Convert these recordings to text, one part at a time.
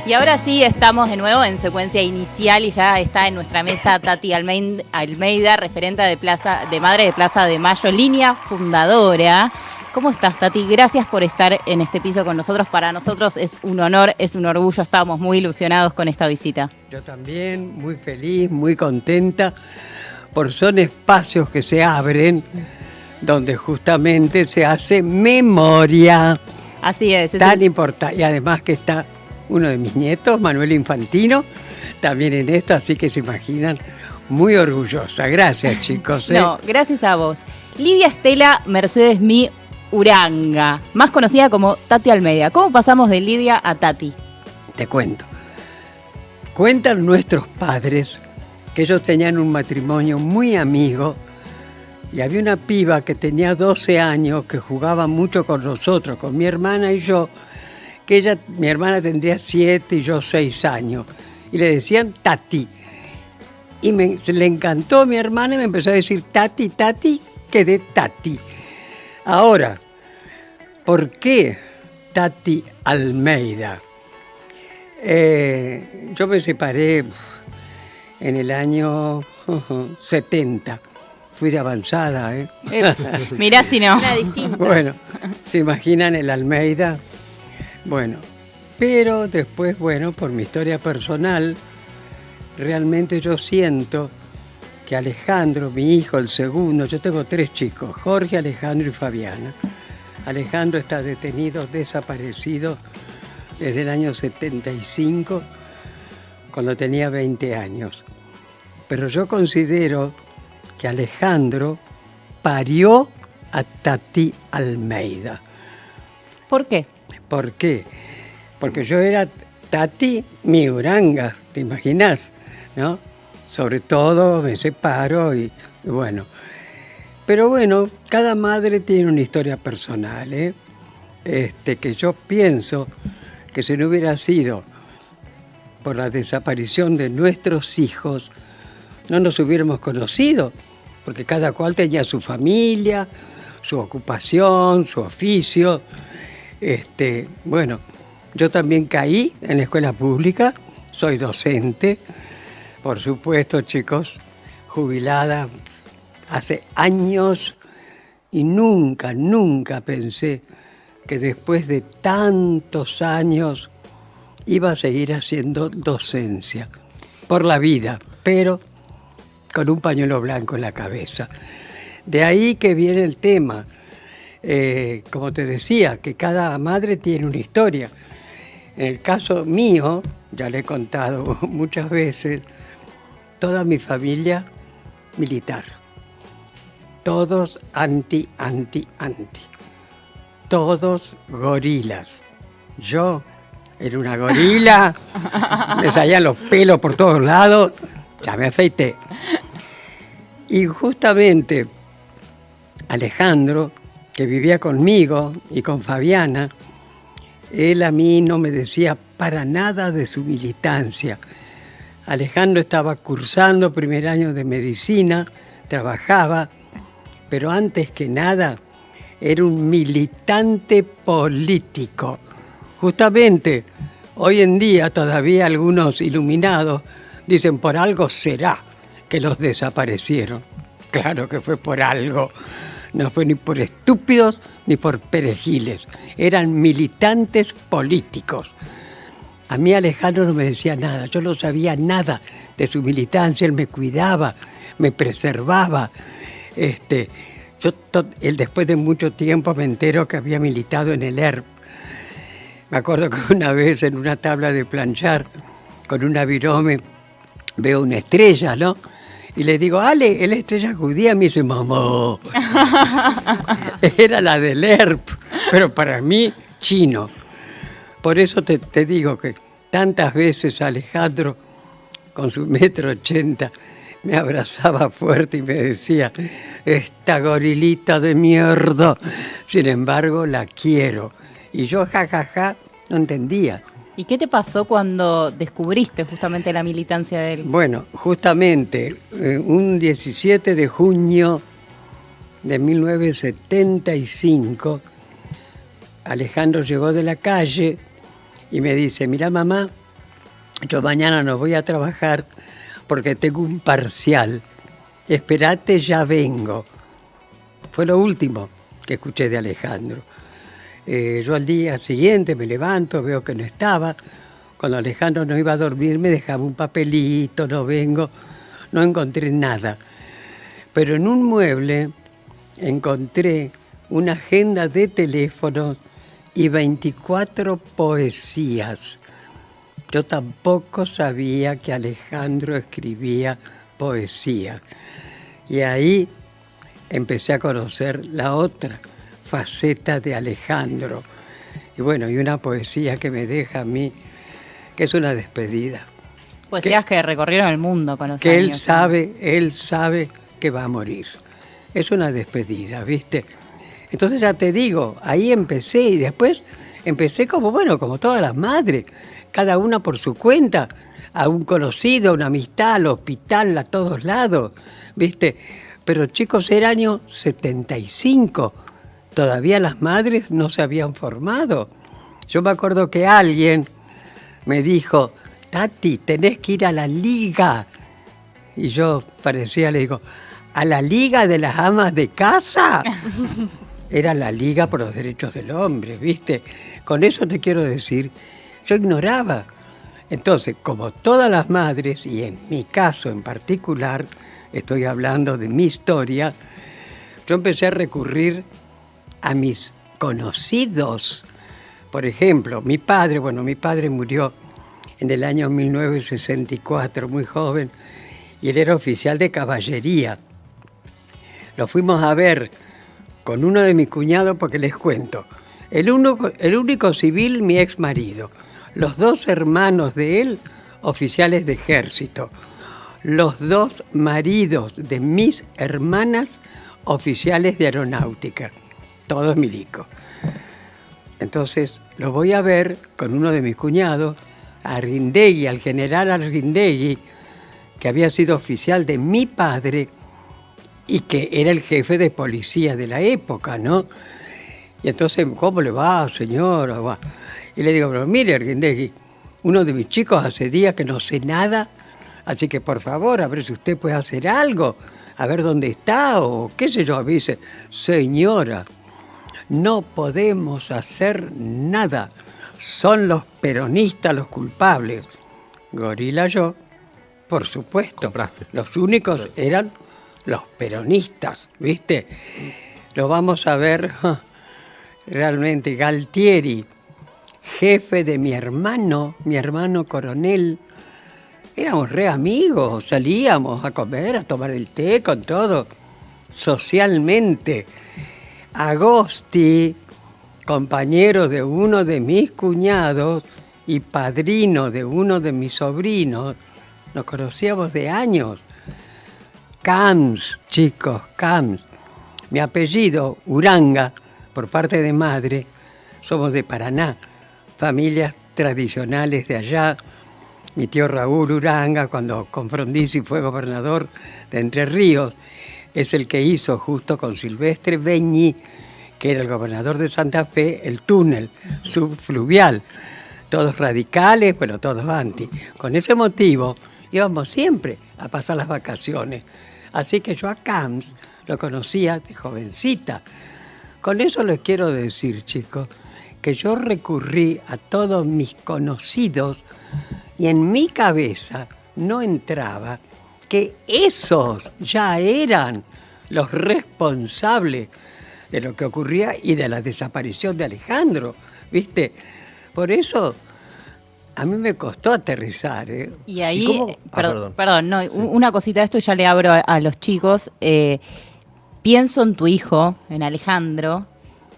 Y ahora sí estamos de nuevo en secuencia inicial y ya está en nuestra mesa Tati Almeida, referente de Madre de Plaza de Mayo, línea fundadora. ¿Cómo estás, Tati? Gracias por estar en este piso con nosotros. Para nosotros es un honor, es un orgullo. Estábamos muy ilusionados con esta visita. Yo también, muy feliz, muy contenta, porque son espacios que se abren donde justamente se hace memoria. Así es. Tan importante. Y además que está uno de mis nietos, Manuel Infantino, también en esto, así que se imaginan, muy orgullosa. Gracias, chicos. No, gracias a vos. Lidia Estela Mercedes Mi Uranga, más conocida como Tati Almeida. ¿Cómo pasamos de Lidia a Tati? Te cuento. Cuentan nuestros padres que ellos tenían un matrimonio muy amigo y había una piba que tenía 12 años que jugaba mucho con nosotros, con mi hermana y yo, que mi hermana tendría 7 y yo 6 años, y le decían Tati. Y le encantó a mi hermana y me empezó a decir Tati, Tati, quedé Tati. Ahora, ¿por qué Tati Almeida? Yo me separé en el año 70. Fui de avanzada, ¿eh? Mirá si no. Una distinta. Bueno, ¿se imaginan el Almeida? Bueno, pero después, bueno, por mi historia personal, realmente yo siento que Alejandro, mi hijo, el segundo, yo tengo 3 chicos, Jorge, Alejandro y Fabiana. Alejandro está detenido, desaparecido desde el año 75, cuando tenía 20 años. Pero yo considero que Alejandro parió a Tati Almeida. ¿Por qué? ¿Por qué? Porque yo era Tati Mi Uranga, ¿te imaginas? ¿No? Sobre todo me separo y bueno. Pero bueno, cada madre tiene una historia personal, ¿eh? Que yo pienso que si no hubiera sido por la desaparición de nuestros hijos, no nos hubiéramos conocido, porque cada cual tenía su familia, su ocupación, su oficio. Bueno, yo también caí en la escuela pública, soy docente, por supuesto, chicos, jubilada hace años y nunca pensé que después de tantos años iba a seguir haciendo docencia por la vida, pero con un pañuelo blanco en la cabeza. De ahí que viene el tema. Como te decía, que cada madre tiene una historia. En el caso mío, ya le he contado muchas veces, toda mi familia militar. Todos anti. Todos gorilas. Yo era una gorila, me salían los pelos por todos lados, ya me afeité. Y justamente Alejandro, que vivía conmigo y con Fabiana, él a mí no me decía para nada de su militancia. Alejandro estaba cursando primer año de medicina, trabajaba, pero antes que nada era un militante político. Justamente hoy en día todavía algunos iluminados dicen por algo será que los desaparecieron. Claro que fue por algo. No fue ni por estúpidos ni por perejiles. Eran militantes políticos. A mí Alejandro no me decía nada. Yo no sabía nada de su militancia. Él me cuidaba, me preservaba. Él después de mucho tiempo me entero que había militado en el ERP. Me acuerdo que una vez en una tabla de planchar con un avirome veo una estrella, ¿no? Y le digo, Ale, ¿es la estrella judía? Me dice, mamá, era la del ERP, pero para mí, chino. Por eso te digo que tantas veces Alejandro, con su 1,80 m, me abrazaba fuerte y me decía, esta gorilita de mierda, sin embargo, la quiero. Y yo, jajaja, no entendía. ¿Y qué te pasó cuando descubriste justamente la militancia de él? Bueno, justamente un 17 de junio de 1975, Alejandro llegó de la calle y me dice, mira mamá, yo mañana no voy a trabajar porque tengo un parcial. Esperate, ya vengo. Fue lo último que escuché de Alejandro. Yo al día siguiente me levanto, veo que no estaba. Cuando Alejandro no iba a dormir me dejaba un papelito, no vengo, no encontré nada. Pero en un mueble encontré una agenda de teléfonos y 24 poesías. Yo tampoco sabía que Alejandro escribía poesía. Y ahí empecé a conocer la otra faceta de Alejandro. Y bueno, y una poesía que me deja a mí, que es una despedida. Poesías que recorrieron el mundo con los que años. él sabe que va a morir. Es una despedida, ¿viste? Entonces ya te digo, ahí empecé y después empecé como todas las madres, cada una por su cuenta, a un conocido, a una amistad, al hospital, a todos lados, ¿viste? Pero chicos, era año 75, todavía las madres no se habían formado. Yo me acuerdo que alguien me dijo, Tati, tenés que ir a la liga. Y yo le digo, ¿a la liga de las amas de casa? Era la Liga por los Derechos del Hombre, ¿viste? Con eso te quiero decir, yo ignoraba. Entonces, como todas las madres, y en mi caso en particular, estoy hablando de mi historia, yo empecé a recurrir a mis conocidos. Por ejemplo, mi padre murió en el año 1964, muy joven, y él era oficial de caballería. Lo fuimos a ver con uno de mis cuñados, porque les cuento. El único civil, mi ex marido. Los dos hermanos de él, oficiales de ejército. Los dos maridos de mis hermanas, oficiales de aeronáutica. Todos milicos. Entonces, lo voy a ver con uno de mis cuñados, Arrindegui, al general Arrindegui, que había sido oficial de mi padre, y que era el jefe de policía de la época, ¿no? Y entonces, ¿cómo le va, señora? Y le digo, pero mire, Arguindegui, uno de mis chicos hace días que no sé nada, así que por favor, a ver si usted puede hacer algo, a ver dónde está, o qué sé yo. Me dice, señora, no podemos hacer nada, son los peronistas los culpables. Gorila yo, por supuesto. Compraste. Los únicos eran los peronistas, ¿viste? Lo vamos a ver realmente. Galtieri, jefe de mi hermano coronel, éramos re amigos, salíamos a comer, a tomar el té con todo, socialmente. Agosti, compañero de uno de mis cuñados y padrino de uno de mis sobrinos, nos conocíamos de años. Camps, chicos, Camps. Mi apellido, Uranga, por parte de madre, somos de Paraná, familias tradicionales de allá. Mi tío Raúl Uranga, cuando con Frondizi fue gobernador de Entre Ríos, es el que hizo, justo con Silvestre Beñi, que era el gobernador de Santa Fe, el túnel subfluvial. Todos radicales, todos anti. Con ese motivo íbamos siempre a pasar las vacaciones. Así que yo a Camps lo conocía de jovencita. Con eso les quiero decir, chicos, que yo recurrí a todos mis conocidos y en mi cabeza no entraba que esos ya eran los responsables de lo que ocurría y de la desaparición de Alejandro, ¿viste? Por eso a mí me costó aterrizar, ¿eh? Y ahí, perdón, no, sí. Una cosita de esto y ya le abro a los chicos. Pienso en tu hijo, en Alejandro,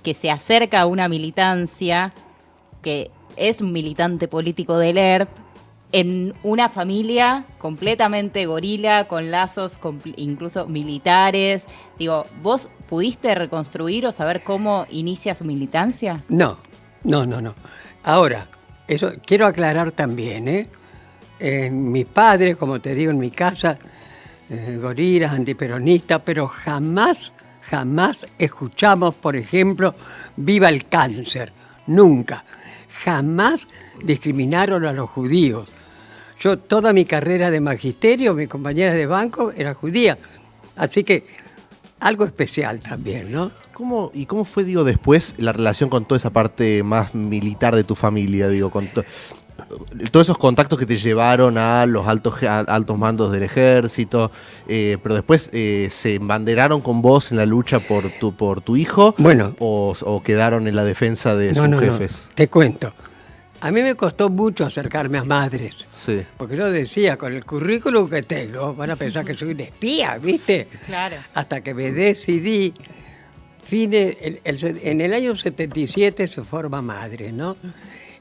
que se acerca a una militancia, que es un militante político del ERP, en una familia completamente gorila, con lazos incluso militares. Digo, ¿vos pudiste reconstruir o saber cómo inicia su militancia? No. Ahora, eso quiero aclarar también, ¿eh? Mi padre, como te digo, en mi casa, gorilas, antiperonistas, pero jamás escuchamos, por ejemplo, viva el cáncer, nunca. Jamás discriminaron a los judíos. Yo toda mi carrera de magisterio, mi compañera de banco era judía. Así que algo especial también, ¿no? ¿Cómo fue, digo, después la relación con toda esa parte más militar de tu familia, digo, con todos esos contactos que te llevaron a los altos mandos del ejército, pero después se embanderaron con vos en la lucha por tu hijo? Bueno. ¿O quedaron en la defensa de sus jefes? No, te cuento. A mí me costó mucho acercarme a madres. Sí. Porque yo decía, con el currículum que tengo, van a pensar que soy un espía, ¿viste? Claro. Hasta que me decidí, en el año 77 se forma Madre, ¿no?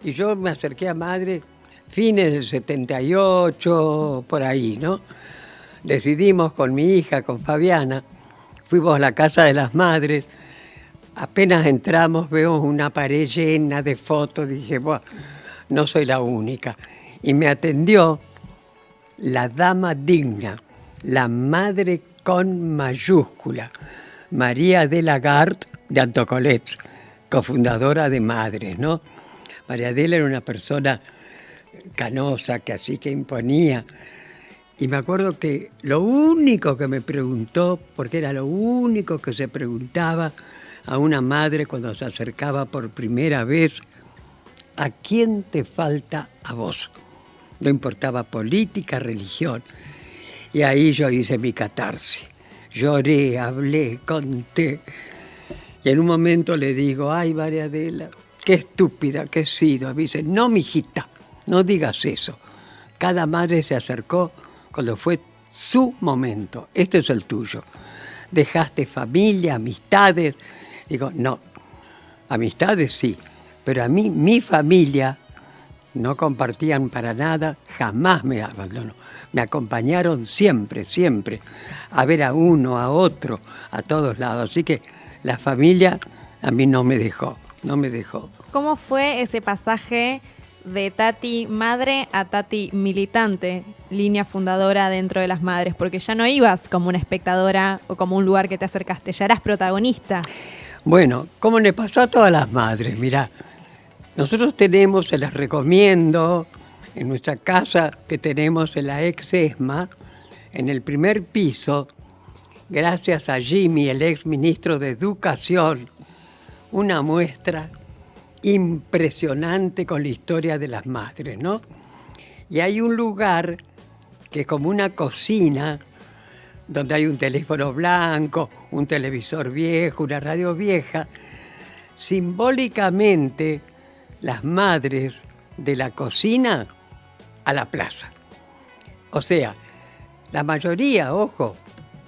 Y yo me acerqué a Madre fines del 78, por ahí, ¿no? Decidimos con mi hija, con Fabiana, fuimos a la Casa de las Madres. Apenas entramos, veo una pared llena de fotos, dije, bueno, no soy la única. Y me atendió la dama digna, la madre con mayúscula, María de Lagarde de Antocolets, cofundadora de Madres, ¿no? María Adela era una persona canosa, que así que imponía. Y me acuerdo que lo único que me preguntó, porque era lo único que se preguntaba a una madre cuando se acercaba por primera vez, ¿a quién te falta a vos? No importaba política, religión. Y ahí yo hice mi catarsis. Lloré, hablé, conté. Y en un momento le digo, ay, María Adela, qué estúpida que he sido. Me dice, no, mijita, no digas eso. Cada madre se acercó cuando fue su momento. Este es el tuyo. Dejaste familia, amistades. Digo, no, amistades sí, pero a mí, mi familia, no compartían para nada, jamás me abandonó. Me acompañaron siempre, siempre, a ver a uno, a otro, a todos lados. Así que la familia a mí no me dejó. ¿Cómo fue ese pasaje de Tati madre a Tati militante, línea fundadora dentro de las madres? Porque ya no ibas como una espectadora o como un lugar que te acercaste, ya eras protagonista. Bueno, como le pasó a todas las madres, mirá, nosotros tenemos, se las recomiendo, en nuestra casa que tenemos en la ex ESMA, en el primer piso, gracias a Jimmy, el ex ministro de Educación, una muestra impresionante con la historia de las madres, ¿no? Y hay un lugar que es como una cocina, donde hay un teléfono blanco, un televisor viejo, una radio vieja. Simbólicamente, las madres de la cocina a la plaza. O sea, la mayoría, ojo,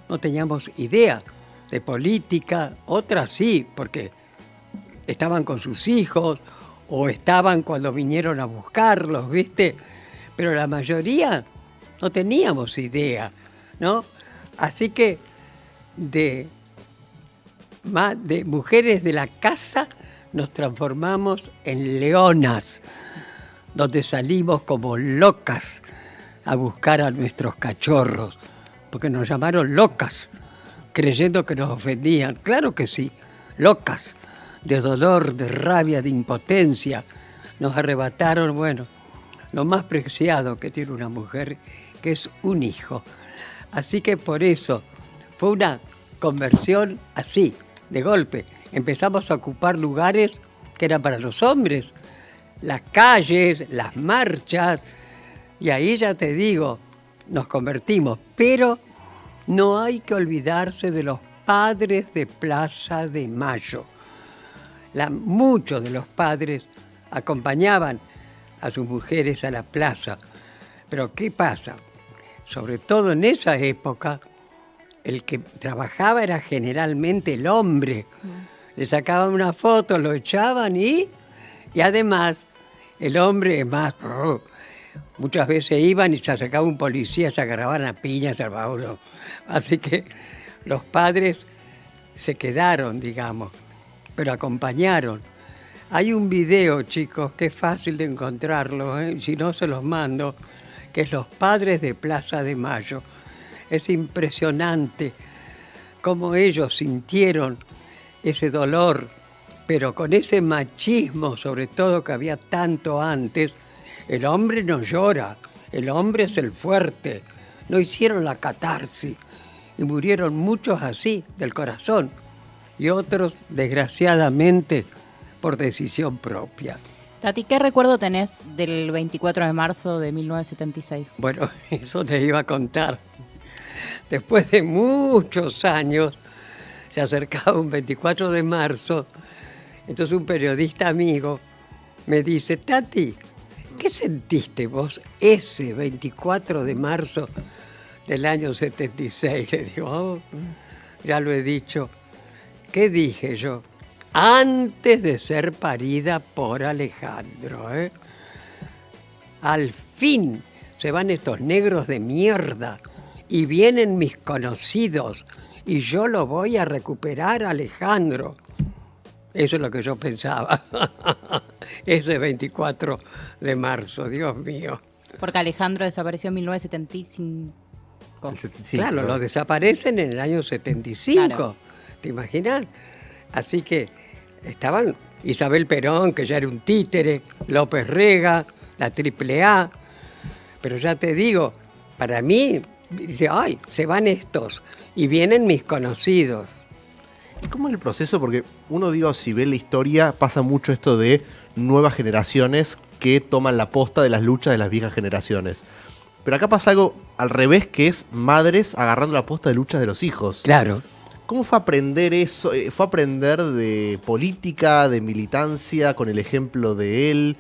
no teníamos idea de política, otras sí, porque estaban con sus hijos o estaban cuando vinieron a buscarlos, ¿viste? Pero la mayoría no teníamos idea, ¿no? Así que de mujeres de la casa nos transformamos en leonas, donde salimos como locas a buscar a nuestros cachorros, porque nos llamaron locas, creyendo que nos ofendían. Claro que sí, locas, de dolor, de rabia, de impotencia. Nos arrebataron, bueno, lo más preciado que tiene una mujer, que es un hijo. Así que por eso fue una conversión así, de golpe. Empezamos a ocupar lugares que eran para los hombres, las calles, las marchas, y ahí ya te digo, nos convertimos. Pero no hay que olvidarse de los padres de Plaza de Mayo. Muchos de los padres acompañaban a sus mujeres a la plaza. Pero ¿qué pasa? Sobre todo en esa época, el que trabajaba era generalmente el hombre. Le sacaban una foto, lo echaban y además el hombre es más... Muchas veces iban y se acercaba un policía, se agarraban a piñas, uno. Así que los padres se quedaron, digamos, pero acompañaron. Hay un video, chicos, que es fácil de encontrarlo, si no se los mando, que es Los Padres de Plaza de Mayo. Es impresionante cómo ellos sintieron ese dolor, pero con ese machismo, sobre todo, que había tanto antes. El hombre no llora, el hombre es el fuerte. No hicieron la catarsis y murieron muchos así, del corazón, y otros, desgraciadamente, por decisión propia. Tati, ¿qué recuerdo tenés del 24 de marzo de 1976? Bueno, eso te iba a contar. Después de muchos años, se acercaba un 24 de marzo, entonces un periodista amigo me dice, Tati, ¿qué sentiste vos ese 24 de marzo del año 76? Le digo, ya lo he dicho. ¿Qué dije yo? Antes de ser parida por Alejandro, ¿eh? Al fin se van estos negros de mierda y vienen mis conocidos y yo lo voy a recuperar, Alejandro. Eso es lo que yo pensaba. Ese 24 de marzo, Dios mío. Porque Alejandro desapareció en 1975. El 75, Claro, ¿no? lo desaparecen en el año 75. Claro. ¿Te imaginas? Así que estaban Isabel Perón, que ya era un títere, López Rega, la AAA. Pero ya te digo, para mí, dice, ay, se van estos y vienen mis conocidos. ¿Y cómo es el proceso? Porque uno, digo, si ve la historia, pasa mucho esto de nuevas generaciones que toman la posta de las luchas de las viejas generaciones. Pero acá pasa algo al revés, que es madres agarrando la posta de luchas de los hijos. Claro. ¿Cómo fue aprender eso? ¿Fue aprender de política, de militancia, con el ejemplo de él?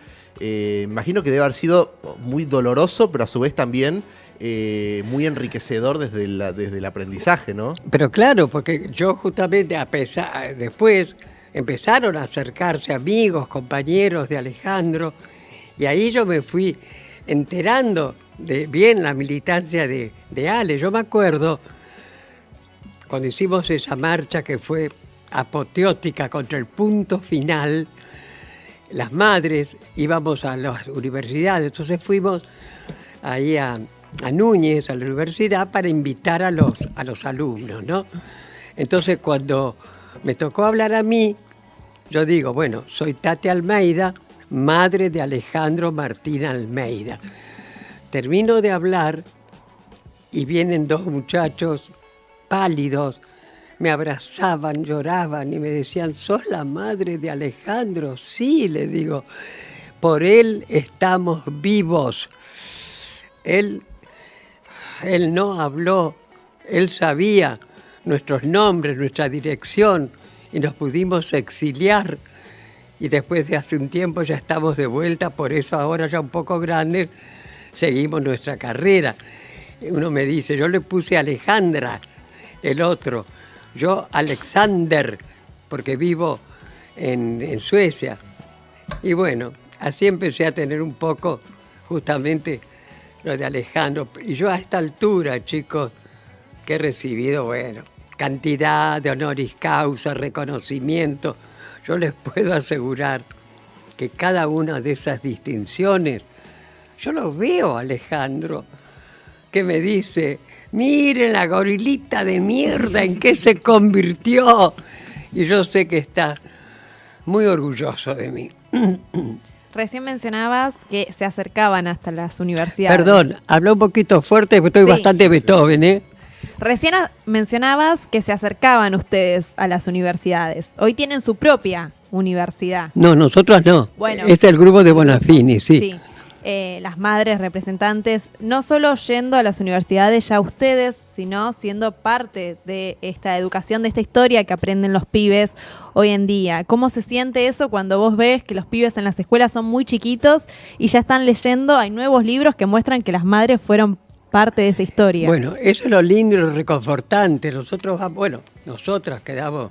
Imagino que debe haber sido muy doloroso, pero a su vez también muy enriquecedor desde el aprendizaje, ¿no? Pero claro, porque yo justamente, después empezaron a acercarse amigos, compañeros de Alejandro, y ahí yo me fui enterando de bien la militancia de Ale. Yo me acuerdo cuando hicimos esa marcha que fue apoteótica contra el punto final, las madres íbamos a las universidades, entonces fuimos ahí a Núñez, a la universidad, para invitar a los alumnos, ¿no? Entonces cuando me tocó hablar a mí, yo digo, bueno, soy Tati Almeida, madre de Alejandro Martín Almeida. Termino de hablar y vienen dos muchachos pálidos, me abrazaban, lloraban y me decían, ¿sos la madre de Alejandro? Sí, le digo, por él estamos vivos. Él no habló, él sabía nuestros nombres, nuestra dirección y nos pudimos exiliar. Y después de hace un tiempo ya estamos de vuelta, por eso ahora ya un poco grandes seguimos nuestra carrera. Uno me dice, yo le puse Alejandra, el otro, yo Alexander, porque vivo en Suecia. Y bueno, así empecé a tener un poco justamente lo de Alejandro. Y yo a esta altura, chicos, que he recibido, bueno, cantidad de honoris causa, reconocimiento, yo les puedo asegurar que cada una de esas distinciones, yo lo veo, Alejandro, que me dice, miren la gorilita de mierda en qué se convirtió. Y yo sé que está muy orgulloso de mí. Recién mencionabas que se acercaban hasta las universidades. Perdón, hablé un poquito fuerte porque estoy Sí. bastante Beethoven, ¿eh? Recién mencionabas que se acercaban ustedes a las universidades. Hoy tienen su propia universidad. No, nosotros no. Bueno. Es el grupo de Bonafini, sí. Sí. Las madres representantes, no solo yendo a las universidades ya ustedes, sino siendo parte de esta educación, de esta historia que aprenden los pibes hoy en día. ¿Cómo se siente eso cuando vos ves que los pibes en las escuelas son muy chiquitos y ya están leyendo? Hay nuevos libros que muestran que las madres fueron parte de esa historia. Bueno, eso es lo lindo y lo reconfortante. Nosotras quedamos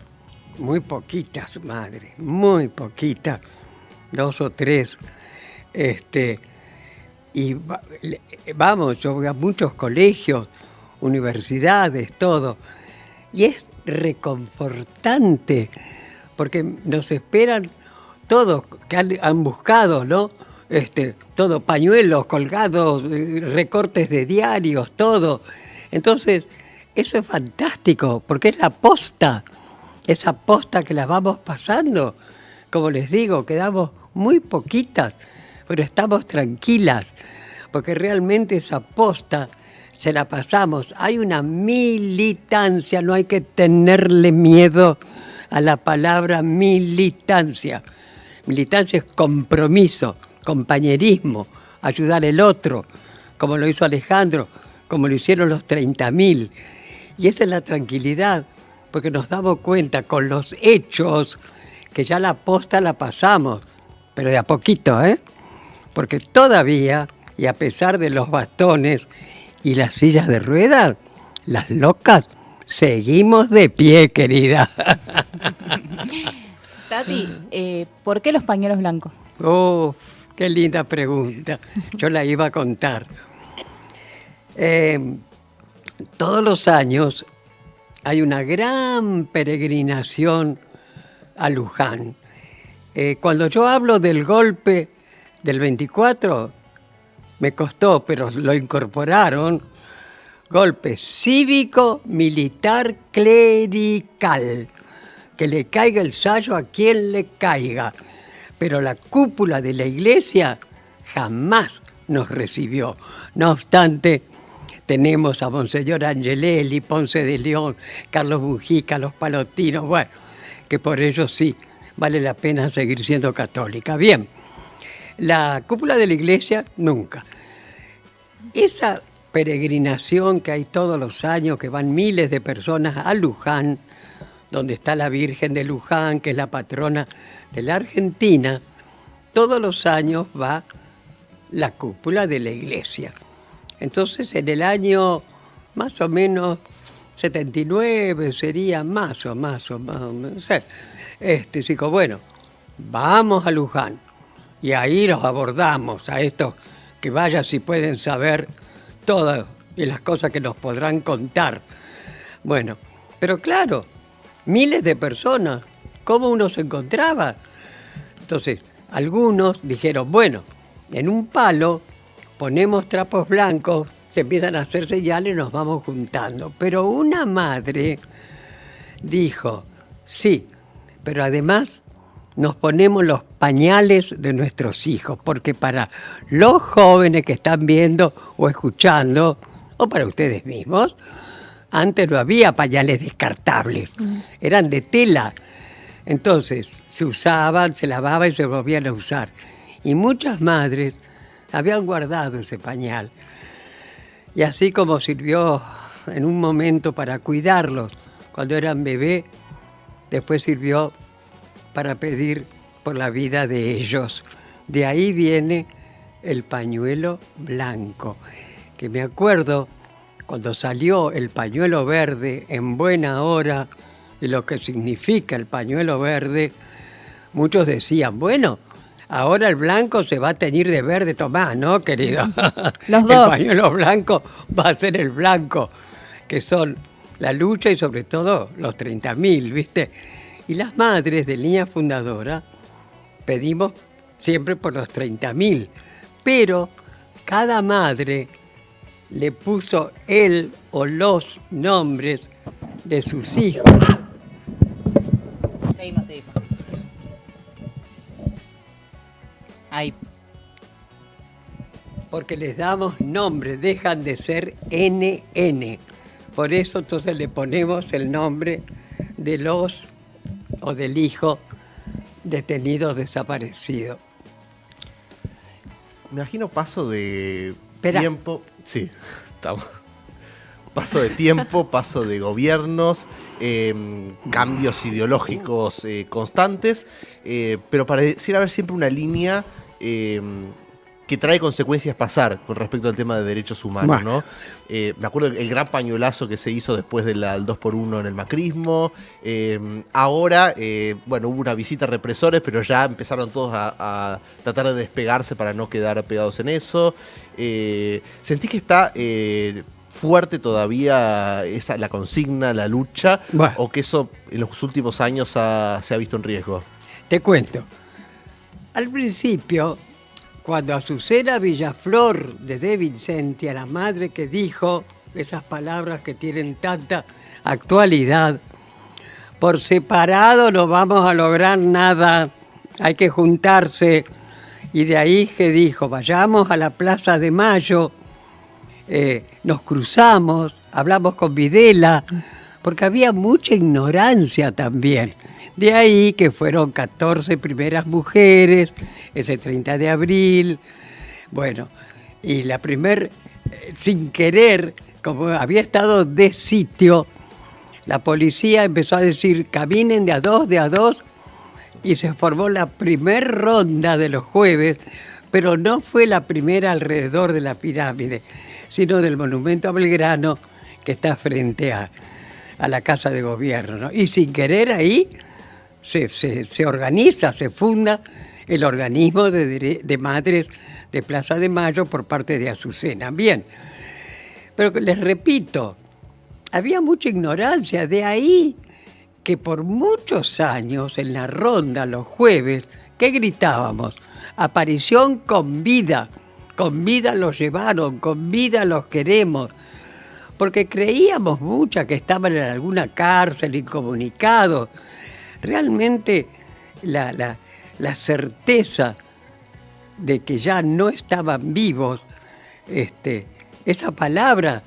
muy poquitas madres, muy poquitas, 2 o 3. Y vamos, yo voy a muchos colegios, universidades, todo. Y es reconfortante, porque nos esperan todos que han buscado, ¿no? Todo, pañuelos colgados, recortes de diarios, todo. Entonces, eso es fantástico, porque es la posta, esa posta que la vamos pasando. Como les digo, quedamos muy poquitas, pero estamos tranquilas, porque realmente esa posta se la pasamos. Hay una militancia, no hay que tenerle miedo a la palabra militancia. Militancia es compromiso, compañerismo, ayudar al otro, como lo hizo Alejandro, como lo hicieron los 30.000. Y esa es la tranquilidad, porque nos damos cuenta con los hechos que ya la posta la pasamos, pero de a poquito, ¿eh? Porque todavía, y a pesar de los bastones y las sillas de ruedas, las locas, seguimos de pie, querida. Tati, ¿por qué los pañuelos blancos? ¡Oh, qué linda pregunta! Yo la iba a contar. Todos los años hay una gran peregrinación a Luján. Cuando yo hablo del golpe del 24, me costó, pero lo incorporaron, golpe cívico, militar, clerical. Que le caiga el sayo a quien le caiga. Pero la cúpula de la iglesia jamás nos recibió. No obstante, tenemos a Monseñor Angelelli, Ponce de León, Carlos Mujica, los Palotinos, bueno, que por ello sí vale la pena seguir siendo católica. Bien, la cúpula de la iglesia, nunca. Esa peregrinación que hay todos los años, que van miles de personas a Luján, donde está la Virgen de Luján, que es la patrona de la Argentina, todos los años va la cúpula de la iglesia. Entonces, en el año más o menos 79 sería más o menos, no sé, dijo, bueno, vamos a Luján y ahí los abordamos a estos que vayan si pueden saber todas y las cosas que nos podrán contar. Bueno, pero claro, miles de personas, ¿cómo uno se encontraba? Entonces, algunos dijeron, bueno, en un palo ponemos trapos blancos, se empiezan a hacer señales y nos vamos juntando. Pero una madre dijo, sí, pero además nos ponemos los pañales de nuestros hijos, porque para los jóvenes que están viendo o escuchando, o para ustedes mismos, antes no había pañales descartables, eran de tela. Entonces se usaban, se lavaban y se volvían a usar. Y muchas madres habían guardado ese pañal. Y así como sirvió en un momento para cuidarlos cuando eran bebé, después sirvió para pedir por la vida de ellos. De ahí viene el pañuelo blanco, que me acuerdo cuando salió el pañuelo verde en buena hora, y lo que significa el pañuelo verde, muchos decían, bueno, ahora el blanco se va a teñir de verde, Tomás, ¿no, querido? Los dos. El pañuelo blanco va a ser el blanco, que son la lucha y sobre todo los 30.000, ¿viste? Y las madres de Línea Fundadora pedimos siempre por los 30.000, pero cada madre le puso el o los nombres de sus hijos. Seguimos. Ahí. Porque les damos nombre, dejan de ser NN. Por eso entonces le ponemos el nombre de los o del hijo detenido desaparecido. Me imagino paso de Espera. tiempo. Sí, estamos. Paso de tiempo, paso de gobiernos, cambios ideológicos constantes, pero pareciera haber siempre una línea que trae consecuencias pasar con respecto al tema de derechos humanos, Bueno. ¿no? Me acuerdo el gran pañuelazo que se hizo después del 2x1 en el macrismo. Ahora, bueno, hubo una visita a represores, pero ya empezaron todos a tratar de despegarse para no quedar pegados en eso. ¿Sentís que está fuerte todavía la consigna, la lucha, Bueno. o que eso en los últimos años se ha visto en riesgo? Te cuento. Al principio, cuando Azucena Villaflor de De Vincenti, a la madre que dijo esas palabras que tienen tanta actualidad, por separado no vamos a lograr nada, hay que juntarse. Y de ahí que dijo, vayamos a la Plaza de Mayo, nos cruzamos, hablamos con Videla, porque había mucha ignorancia también. De ahí que fueron 14 primeras mujeres, ese 30 de abril, bueno, y la primer, sin querer, como había estado de sitio, la policía empezó a decir, caminen de a dos, y se formó la primer ronda de los jueves, pero no fue la primera alrededor de la pirámide, sino del monumento a Belgrano, que está frente a la Casa de Gobierno, ¿no? Y sin querer ahí se organiza, se funda el organismo de madres de Plaza de Mayo por parte de Azucena. Bien, pero les repito, había mucha ignorancia, de ahí que por muchos años en la ronda los jueves, ¿qué gritábamos? Aparición con vida los llevaron, con vida los queremos, porque creíamos mucho que estaban en alguna cárcel, incomunicados. Realmente la certeza de que ya no estaban vivos, esa palabra,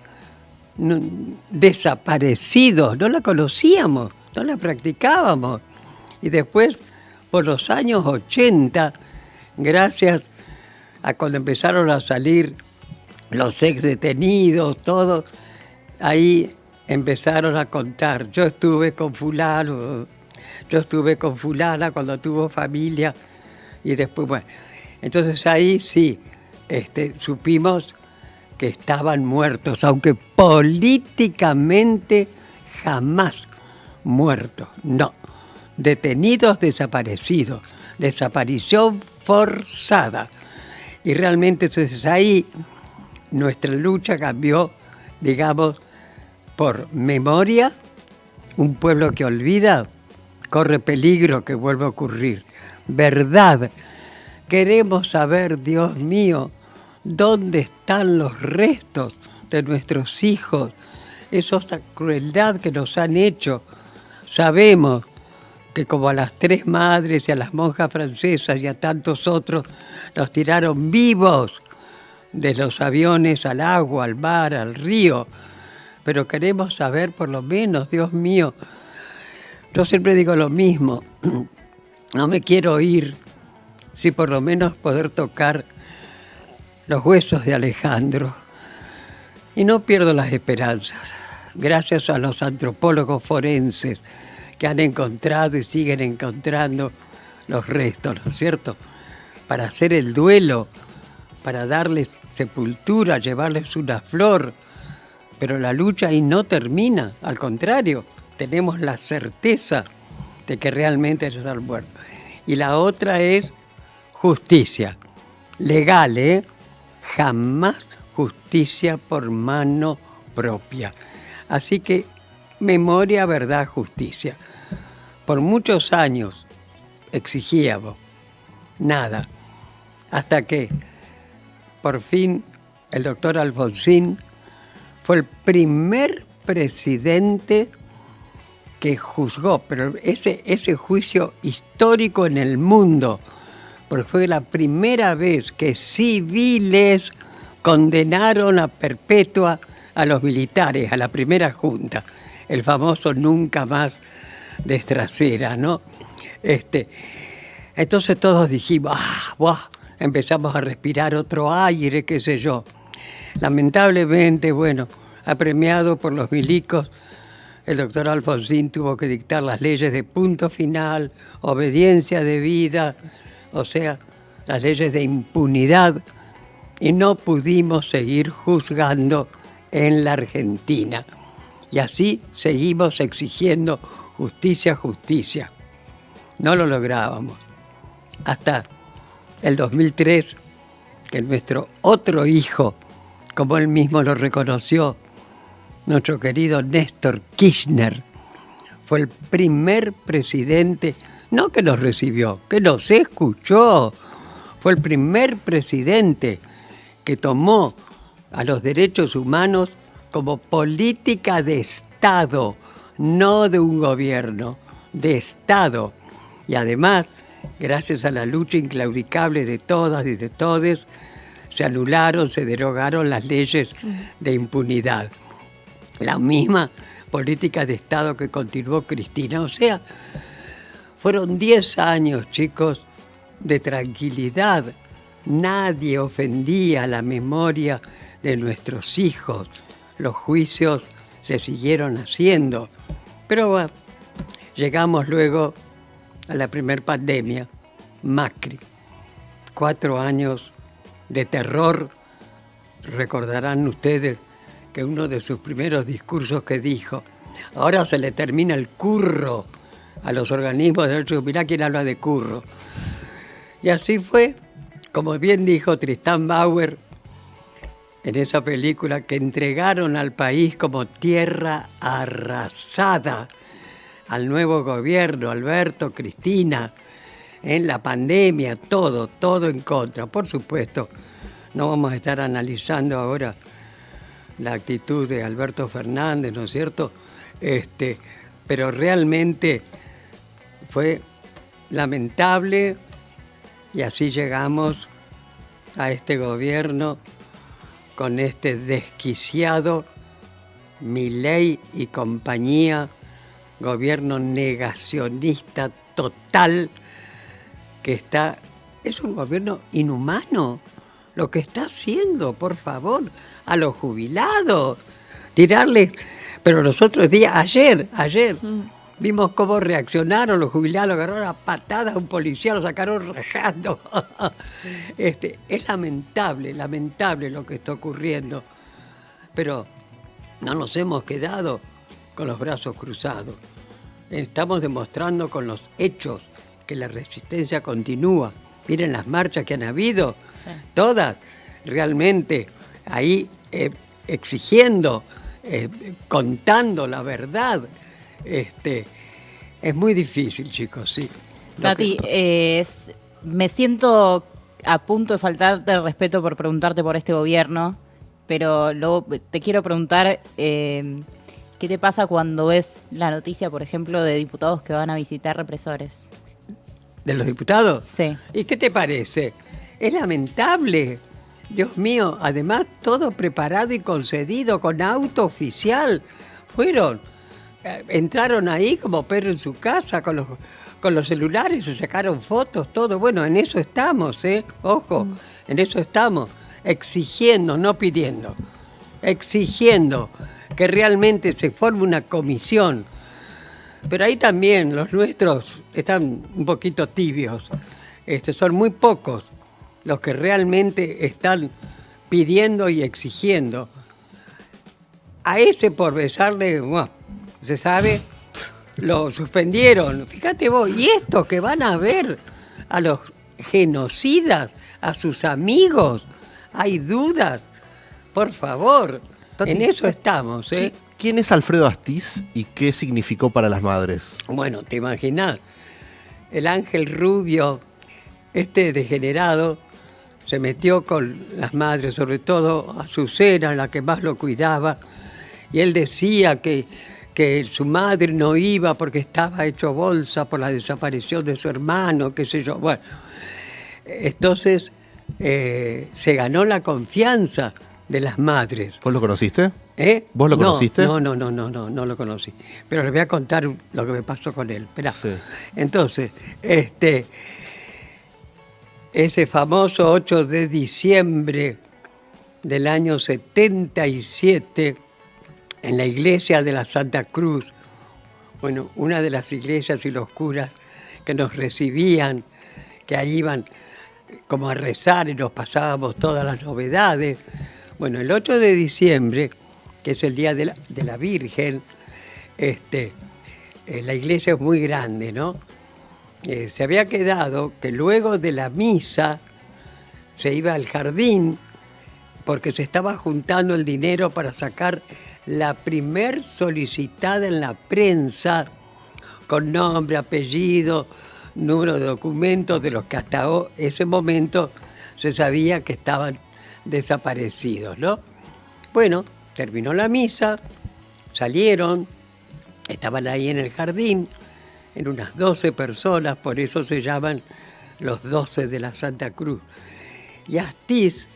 desaparecidos, no la conocíamos, no la practicábamos. Y después, por los años 80, gracias a cuando empezaron a salir los ex detenidos, todos, ahí empezaron a contar. Yo estuve con fulano, yo estuve con fulana cuando tuvo familia, y después, bueno, entonces ahí sí, supimos que estaban muertos, aunque políticamente jamás muertos, no, detenidos, desaparecidos, desaparición forzada. Y realmente entonces ahí nuestra lucha cambió, digamos, por memoria. Un pueblo que olvida corre peligro que vuelva a ocurrir. Verdad. Queremos saber, Dios mío, dónde están los restos de nuestros hijos, esa crueldad que nos han hecho. Sabemos que como a las 3 madres y a las monjas francesas y a tantos otros, nos tiraron vivos de los aviones al agua, al mar, al río. Pero queremos saber por lo menos, Dios mío, yo siempre digo lo mismo, no me quiero ir, si por lo menos poder tocar los huesos de Alejandro. Y no pierdo las esperanzas, gracias a los antropólogos forenses que han encontrado y siguen encontrando los restos, ¿no es cierto? Para hacer el duelo, para darles sepultura, llevarles una flor. Pero la lucha ahí no termina, al contrario, tenemos la certeza de que realmente ellos han muerto. Y la otra es justicia, legal, jamás justicia por mano propia. Así que memoria, verdad, justicia. Por muchos años exigíamos nada, hasta que por fin el doctor Alfonsín fue el primer presidente que juzgó, pero ese juicio histórico en el mundo, porque fue la primera vez que civiles condenaron a perpetua a los militares, a la primera junta, el famoso nunca más de Estracera, ¿no? Entonces todos dijimos, empezamos a respirar otro aire, qué sé yo. Lamentablemente, bueno, apremiado por los milicos, el doctor Alfonsín tuvo que dictar las leyes de punto final, obediencia debida, o sea, las leyes de impunidad, y no pudimos seguir juzgando en la Argentina. Y así seguimos exigiendo justicia, justicia. No lo lográbamos. Hasta el 2003, que nuestro otro hijo, como él mismo lo reconoció, nuestro querido Néstor Kirchner, fue el primer presidente, no que nos recibió, que nos escuchó, fue el primer presidente que tomó a los derechos humanos como política de Estado, no de un gobierno, de Estado. Y además gracias a la lucha inclaudicable de todas y de todes, se anularon, se derogaron las leyes de impunidad. La misma política de Estado que continuó Cristina. O sea, fueron 10 años, chicos, de tranquilidad. Nadie ofendía la memoria de nuestros hijos. Los juicios se siguieron haciendo. Pero bueno, llegamos luego a la primer pandemia, Macri. 4 años de terror. Recordarán ustedes que uno de sus primeros discursos que dijo: ahora se le termina el curro a los organismos de derechos. Mirá quién habla de curro. Y así fue, como bien dijo Tristán Bauer en esa película, que entregaron al país como tierra arrasada al nuevo gobierno, Alberto, Cristina, en la pandemia, todo en contra. Por supuesto, no vamos a estar analizando ahora la actitud de Alberto Fernández, ¿no es cierto? Pero realmente fue lamentable y así llegamos a este gobierno con este desquiciado Milei y compañía, gobierno negacionista total, que es un gobierno inhumano. Lo que está haciendo, por favor, a los jubilados, tirarles. Pero los otros días, ayer, vimos cómo reaccionaron los jubilados, agarraron a patadas a un policía, lo sacaron rajando. Es lamentable lo que está ocurriendo. Pero no nos hemos quedado con los brazos cruzados. Estamos demostrando con los hechos que la resistencia continúa. Miren las marchas que han habido. Sí. Todas realmente ahí exigiendo, contando la verdad. Es muy difícil, chicos, sí. Tati, me siento a punto de faltarte el respeto por preguntarte por este gobierno, pero luego te quiero preguntar qué te pasa cuando ves la noticia, por ejemplo, de diputados que van a visitar represores. ¿De los diputados? Sí. ¿Y qué te parece? Es lamentable. Dios mío, además todo preparado y concedido con auto oficial. Entraron ahí como perro en su casa con los celulares, se sacaron fotos, todo. Bueno, en eso estamos, ojo, en eso estamos, exigiendo, no pidiendo, exigiendo que realmente se forme una comisión. Pero ahí también los nuestros están un poquito tibios. Son muy pocos los que realmente están pidiendo y exigiendo. A ese por besarle, bueno, se sabe, lo suspendieron. Fíjate vos, y estos que van a ver a los genocidas, a sus amigos, hay dudas. Por favor, Tati, en eso estamos, ¿Quién es Alfredo Astiz y qué significó para las madres? Bueno, te imaginás, el ángel rubio, degenerado, se metió con las madres, sobre todo Azucena, la que más lo cuidaba, y él decía que su madre no iba porque estaba hecho bolsa por la desaparición de su hermano, qué sé yo. Bueno, entonces se ganó la confianza de las madres. ¿Vos lo conociste? ¿Vos lo conociste? No lo conocí. Pero les voy a contar lo que me pasó con él. Esperá. Sí. Entonces, ese famoso 8 de diciembre del año 77, en la iglesia de la Santa Cruz, bueno, una de las iglesias y los curas que nos recibían, que ahí iban como a rezar y nos pasábamos todas las novedades. Bueno, el 8 de diciembre, que es el Día de la Virgen, la iglesia es muy grande, ¿no? Se había quedado que luego de la misa se iba al jardín porque se estaba juntando el dinero para sacar la primer solicitada en la prensa con nombre, apellido, número de documentos de los que hasta ese momento se sabía que estaban desaparecidos, ¿no? Bueno, terminó la misa, salieron, estaban ahí en el jardín en unas 12 personas, por eso se llaman los 12 de la Santa Cruz. Y Astiz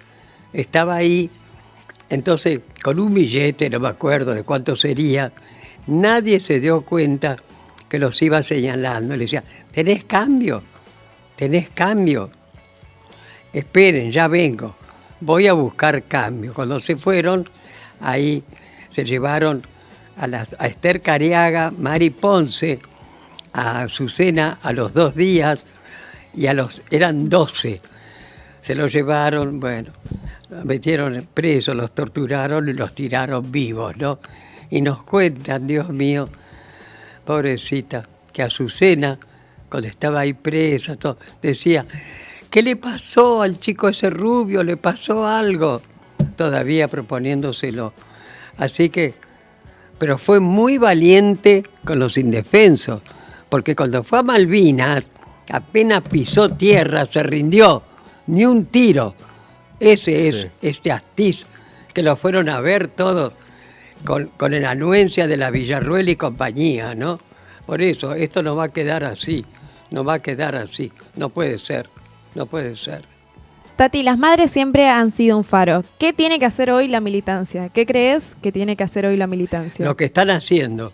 estaba ahí, entonces con un billete, no me acuerdo de cuánto sería, nadie se dio cuenta que los iba señalando. Le decía, ¿tenés cambio? ¿Tenés cambio? Esperen, ya vengo, voy a buscar cambio. Cuando se fueron, ahí se llevaron a Esther Cariaga, Mari Ponce, a Azucena a los 2 días, y eran 12. Se los llevaron, bueno, los metieron presos, los torturaron y los tiraron vivos, ¿no? Y nos cuentan, Dios mío, pobrecita, que Azucena, cuando estaba ahí presa, decía, ¿qué le pasó al chico ese rubio? ¿Le pasó algo? Todavía proponiéndoselo. Así que, pero fue muy valiente con los indefensos, porque cuando fue a Malvinas, apenas pisó tierra, se rindió, ni un tiro. Ese es este Astiz, que lo fueron a ver todos con la anuencia de la Villarruel y compañía, ¿no? Por eso, esto no va a quedar así, no va a quedar así, no puede ser, no puede ser. Tati, las madres siempre han sido un faro. ¿Qué tiene que hacer hoy la militancia? ¿Qué crees que tiene que hacer hoy la militancia? Lo que están haciendo,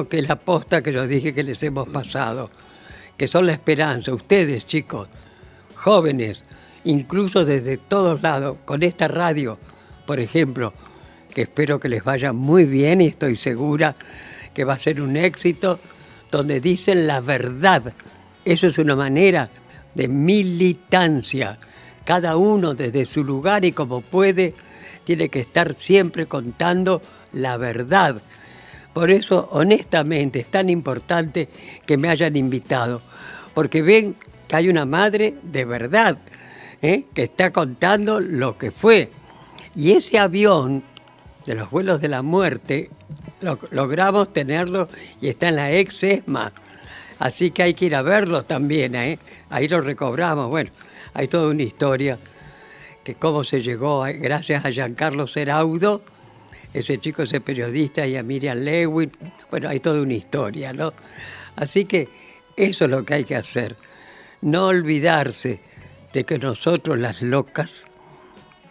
que es la posta que yo dije que les hemos pasado, que son la esperanza. Ustedes, chicos, jóvenes, incluso desde todos lados, con esta radio, por ejemplo, que espero que les vaya muy bien y estoy segura que va a ser un éxito, donde dicen la verdad. Eso es una manera de militancia. Cada uno desde su lugar y como puede, tiene que estar siempre contando la verdad. Por eso, honestamente, es tan importante que me hayan invitado, porque ven que hay una madre de verdad, que está contando lo que fue. Y ese avión de los vuelos de la muerte, logramos tenerlo y está en la ex-ESMA. Así que hay que ir a verlo también, ahí lo recobramos. Bueno, hay toda una historia, que cómo se llegó, gracias a Giancarlo Ceraudo, ese chico, ese periodista, y a Miriam Lewin. Bueno, hay toda una historia, ¿no? Así que eso es lo que hay que hacer. No olvidarse de que nosotros, las locas,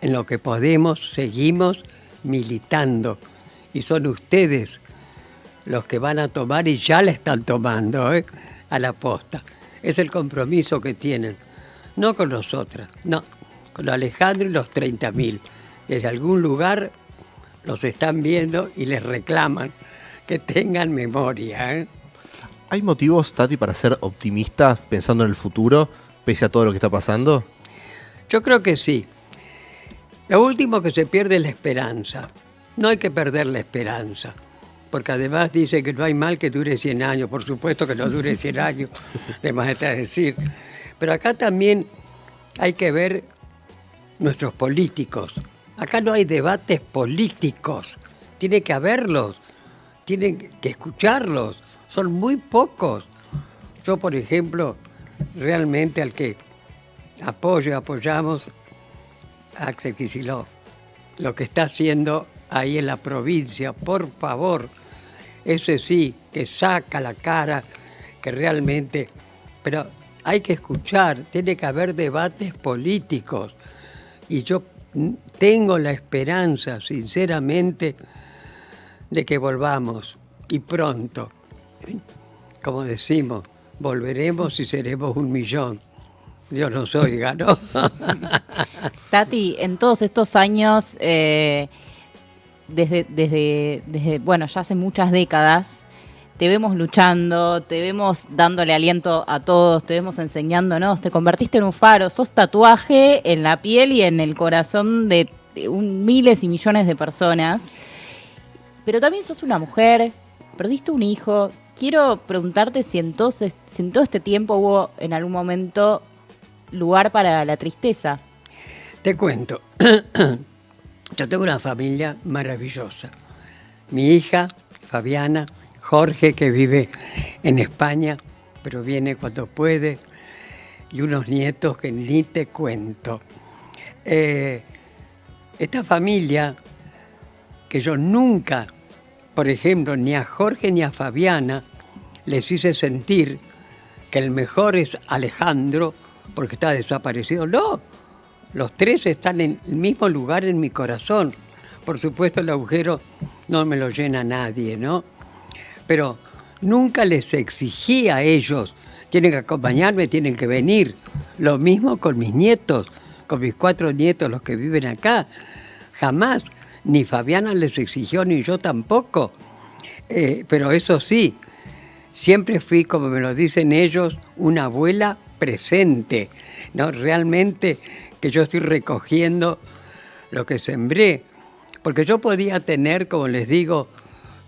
en lo que podemos, seguimos militando. Y son ustedes los que van a tomar, y ya la están tomando, a la posta. Es el compromiso que tienen, no con nosotras, no, con Alejandro y los 30.000. Desde algún lugar los están viendo y les reclaman que tengan memoria. ¿Hay motivos, Tati, para ser optimistas pensando en el futuro, pese a todo lo que está pasando? Yo creo que sí. Lo último que se pierde es la esperanza. No hay que perder la esperanza, porque además dice que no hay mal que dure 100 años. Por supuesto que no dure 100 años, de más está decir. Pero acá también hay que ver nuestros políticos. Acá no hay debates políticos. Tiene que haberlos, tienen que escucharlos. Son muy pocos. Yo, por ejemplo, realmente al que apoyamos a Axel Kicillof, lo que está haciendo ahí en la provincia, por favor, ese sí, que saca la cara, que realmente, pero hay que escuchar, tiene que haber debates políticos, y yo tengo la esperanza, sinceramente, de que volvamos, y pronto, como decimos, volveremos y seremos 1 millón. Dios nos oiga, ¿no? Tati, en todos estos años, desde bueno, ya hace muchas décadas, te vemos luchando, te vemos dándole aliento a todos, te vemos enseñándonos, te convertiste en un faro, sos tatuaje en la piel y en el corazón de miles y millones de personas, pero también sos una mujer, perdiste un hijo. Quiero preguntarte si en todo este tiempo hubo en algún momento lugar para la tristeza. Te cuento, yo tengo una familia maravillosa. Mi hija, Fabiana, Jorge, que vive en España, pero viene cuando puede, y unos nietos que ni te cuento. Esta familia, que yo nunca, por ejemplo, ni a Jorge ni a Fabiana, les hice sentir que el mejor es Alejandro porque está desaparecido. No, los tres están en el mismo lugar en mi corazón. Por supuesto el agujero no me lo llena nadie, ¿no? Pero nunca les exigí a ellos, tienen que acompañarme, tienen que venir. Lo mismo con mis nietos, con mis 4 nietos, los que viven acá. Jamás, ni Fabiana les exigió, ni yo tampoco. Pero eso sí, siempre fui, como me lo dicen ellos, una abuela presente, ¿no? Realmente que yo estoy recogiendo lo que sembré. Porque yo podía tener, como les digo,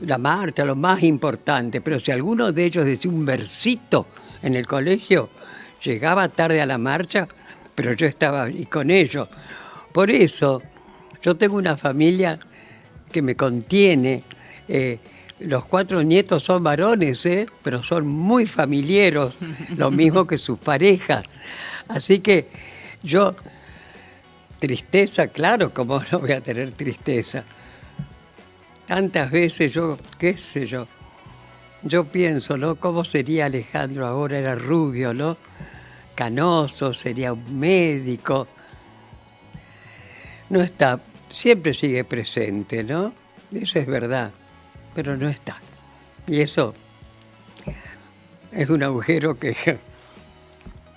la marcha, lo más importante, pero si alguno de ellos decía un versito en el colegio, llegaba tarde a la marcha, pero yo estaba ahí con ellos. Por eso, yo tengo una familia que me contiene. Los 4 nietos son varones, pero son muy familiares, lo mismo que sus parejas. Así que yo, tristeza, claro, ¿cómo no voy a tener tristeza? Tantas veces yo, qué sé yo pienso, ¿no? ¿Cómo sería Alejandro ahora? Era rubio, ¿no? Canoso, sería un médico. No está, siempre sigue presente, ¿no? Eso es verdad, pero no está. Y eso es un agujero que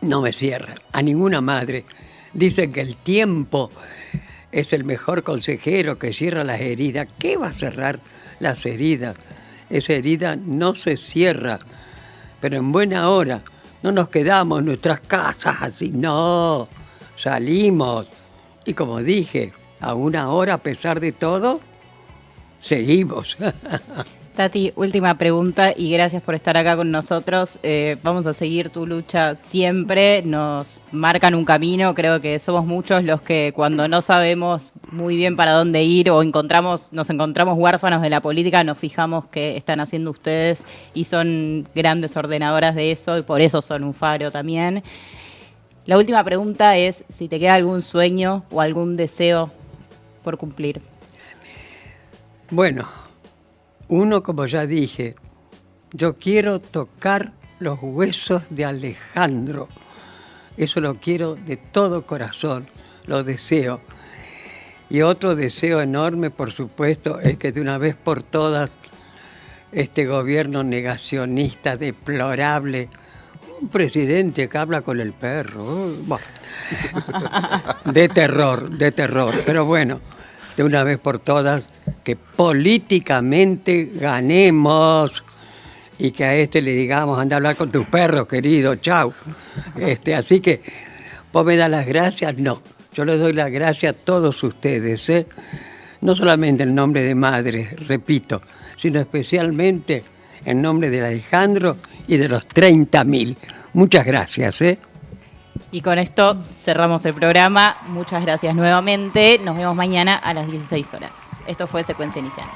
no me cierra. A ninguna madre. Dicen que el tiempo es el mejor consejero que cierra las heridas. ¿Qué va a cerrar las heridas? Esa herida no se cierra, pero en buena hora. No nos quedamos en nuestras casas así, no. Salimos. Y como dije, a una hora, a pesar de todo, seguimos. Tati, última pregunta y gracias por estar acá con nosotros. Vamos a seguir tu lucha siempre, nos marcan un camino, creo que somos muchos los que cuando no sabemos muy bien para dónde ir o nos encontramos huérfanos de la política, nos fijamos qué están haciendo ustedes y son grandes ordenadoras de eso y por eso son un faro también. La última pregunta es si te queda algún sueño o algún deseo por cumplir. Bueno, uno, como ya dije, yo quiero tocar los huesos de Alejandro. Eso lo quiero de todo corazón, lo deseo. Y otro deseo enorme, por supuesto, es que de una vez por todas este gobierno negacionista, deplorable, un presidente que habla con el perro, bueno, de terror, pero bueno, de una vez por todas, que políticamente ganemos y que a este le digamos, anda a hablar con tus perros, querido, chau. Así que, ¿vos me das las gracias? No, yo les doy las gracias a todos ustedes, no solamente en nombre de madre, repito, sino especialmente en nombre de Alejandro y de los 30.000. Muchas gracias, Y con esto cerramos el programa. Muchas gracias nuevamente. Nos vemos mañana a las 16 horas. Esto fue Secuencia Inicial.